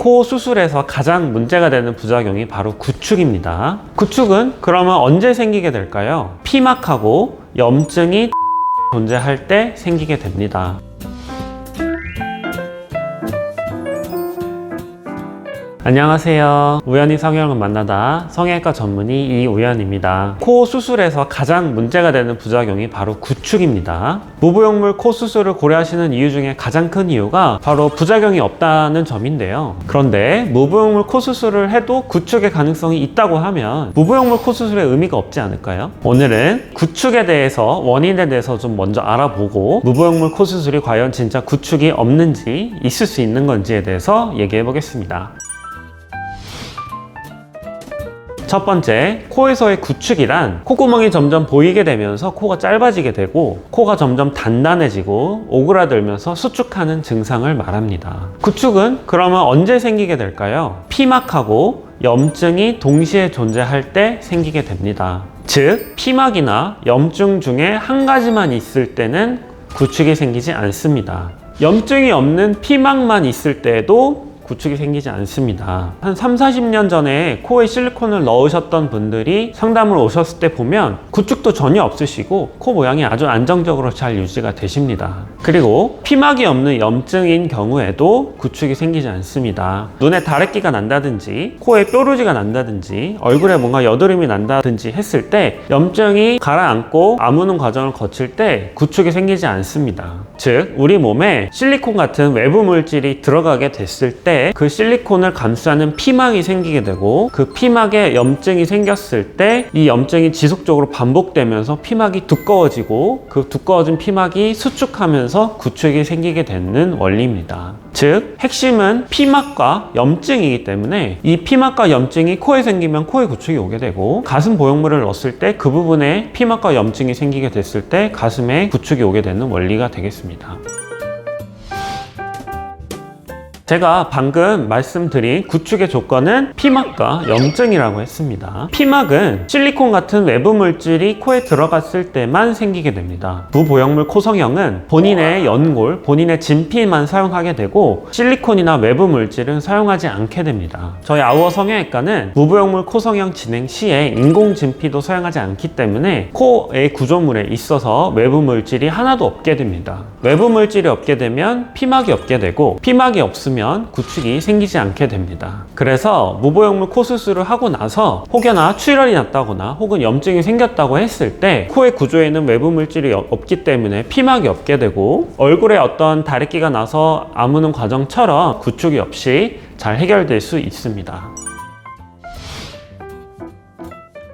코 수술에서 가장 문제가 되는 부작용이 바로 구축입니다. 구축은 그러면 언제 생기게 될까요? 피막하고 염증이 존재할 때 생기게 됩니다. 안녕하세요. 우연히 성형을 만나다 성형외과 전문의 이우연입니다. 코 수술에서 가장 문제가 되는 부작용이 바로 구축입니다. 무부용물 코 수술을 고려하시는 이유 중에 가장 큰 이유가 바로 부작용이 없다는 점인데요. 그런데 무부용물 코 수술을 해도 구축의 가능성이 있다고 하면 무부용물 코 수술의 의미가 없지 않을까요? 오늘은 구축에 대해서, 원인에 대해서 좀 먼저 알아보고 무부용물 코 수술이 과연 진짜 구축이 없는지, 있을 수 있는 건지에 대해서 얘기해 보겠습니다. 첫 번째, 코에서의 구축이란 콧구멍이 점점 보이게 되면서 코가 짧아지게 되고 코가 점점 단단해지고 오그라들면서 수축하는 증상을 말합니다. 구축은 그러면 언제 생기게 될까요? 피막하고 염증이 동시에 존재할 때 생기게 됩니다. 즉, 피막이나 염증 중에 한 가지만 있을 때는 구축이 생기지 않습니다. 염증이 없는 피막만 있을 때에도 구축이 생기지 않습니다. 한 30-40년 전에 코에 실리콘을 넣으셨던 분들이 상담을 오셨을 때 보면 구축도 전혀 없으시고 코 모양이 아주 안정적으로 잘 유지가 되십니다. 그리고 피막이 없는 염증인 경우에도 구축이 생기지 않습니다. 눈에 다래끼가 난다든지 코에 뾰루지가 난다든지 얼굴에 뭔가 여드름이 난다든지 했을 때 염증이 가라앉고 아무는 과정을 거칠 때 구축이 생기지 않습니다. 즉, 우리 몸에 실리콘 같은 외부 물질이 들어가게 됐을 때 그 실리콘을 감싸는 피막이 생기게 되고 그 피막에 염증이 생겼을 때 이 염증이 지속적으로 반복되면서 피막이 두꺼워지고 그 두꺼워진 피막이 수축하면서 구축이 생기게 되는 원리입니다. 즉, 핵심은 피막과 염증이기 때문에 이 피막과 염증이 코에 생기면 코에 구축이 오게 되고 가슴 보형물을 넣었을 때 그 부분에 피막과 염증이 생기게 됐을 때 가슴에 구축이 오게 되는 원리가 되겠습니다. 제가 방금 말씀드린 구축의 조건은 피막과 염증이라고 했습니다. 피막은 실리콘 같은 외부 물질이 코에 들어갔을 때만 생기게 됩니다. 무보형물 코성형은 본인의 연골, 본인의 진피만 사용하게 되고 실리콘이나 외부 물질은 사용하지 않게 됩니다. 저희 아우어 성형외과는 무보형물 코성형 진행 시에 인공 진피도 사용하지 않기 때문에 코의 구조물에 있어서 외부 물질이 하나도 없게 됩니다. 외부 물질이 없게 되면 피막이 없게 되고 피막이 없으면 구축이 생기지 않게 됩니다. 그래서 무보형물 코 수술을 하고 나서 혹여나 출혈이 났다거나 혹은 염증이 생겼다고 했을 때 코의 구조에는 외부 물질이 없기 때문에 피막이 없게 되고 얼굴에 어떤 다래끼가 나서 아무는 과정처럼 구축이 없이 잘 해결될 수 있습니다.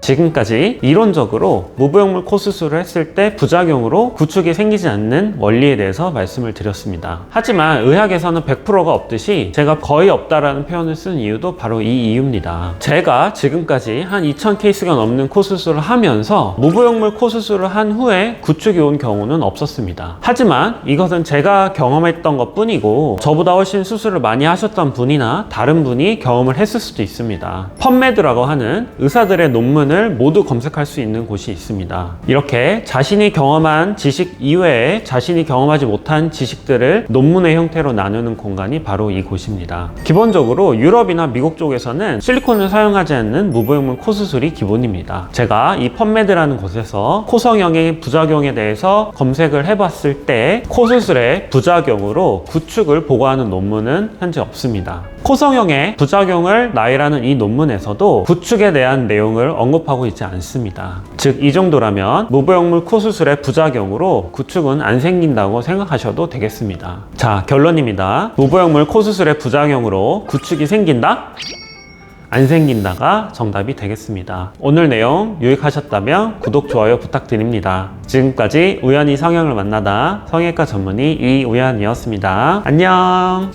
지금까지 이론적으로 무보형물 코 수술을 했을 때 부작용으로 구축이 생기지 않는 원리에 대해서 말씀을 드렸습니다. 하지만 의학에서는 100%가 없듯이 제가 거의 없다라는 표현을 쓴 이유도 바로 이 이유입니다. 제가 지금까지 한 2000케이스가 넘는 코 수술을 하면서 무보형물 코 수술을 한 후에 구축이 온 경우는 없었습니다. 하지만 이것은 제가 경험했던 것 뿐이고 저보다 훨씬 수술을 많이 하셨던 분이나 다른 분이 경험을 했을 수도 있습니다. 펌메드라고 하는 의사들의 논문을 모두 검색할 수 있는 곳이 있습니다. 이렇게 자신이 경험한 지식 이외에 자신이 경험하지 못한 지식들을 논문의 형태로 나누는 공간이 바로 이곳입니다. 기본적으로 유럽이나 미국 쪽에서는 실리콘을 사용하지 않는 무보형물 코 수술이 기본입니다. 제가 이 펌메드라는 곳에서 코성형의 부작용에 대해서 검색을 해봤을 때 코 수술의 부작용으로 구축을 보고하는 논문은 현재 없습니다. 코성형의 부작용을 나열하는 이 논문에서도 구축에 대한 내용을 언급하고 있지 않습니다. 즉, 이 정도라면 무보형물 코 수술의 부작용으로 구축은 안 생긴다고 생각하셔도 되겠습니다. 자, 결론입니다. 무보형물 코 수술의 부작용으로 구축이 생긴다? 안 생긴다가 정답이 되겠습니다. 오늘 내용 유익하셨다면 구독, 좋아요 부탁드립니다. 지금까지 우연히 성형을 만나다 성형외과 전문의 이우연이었습니다. 안녕.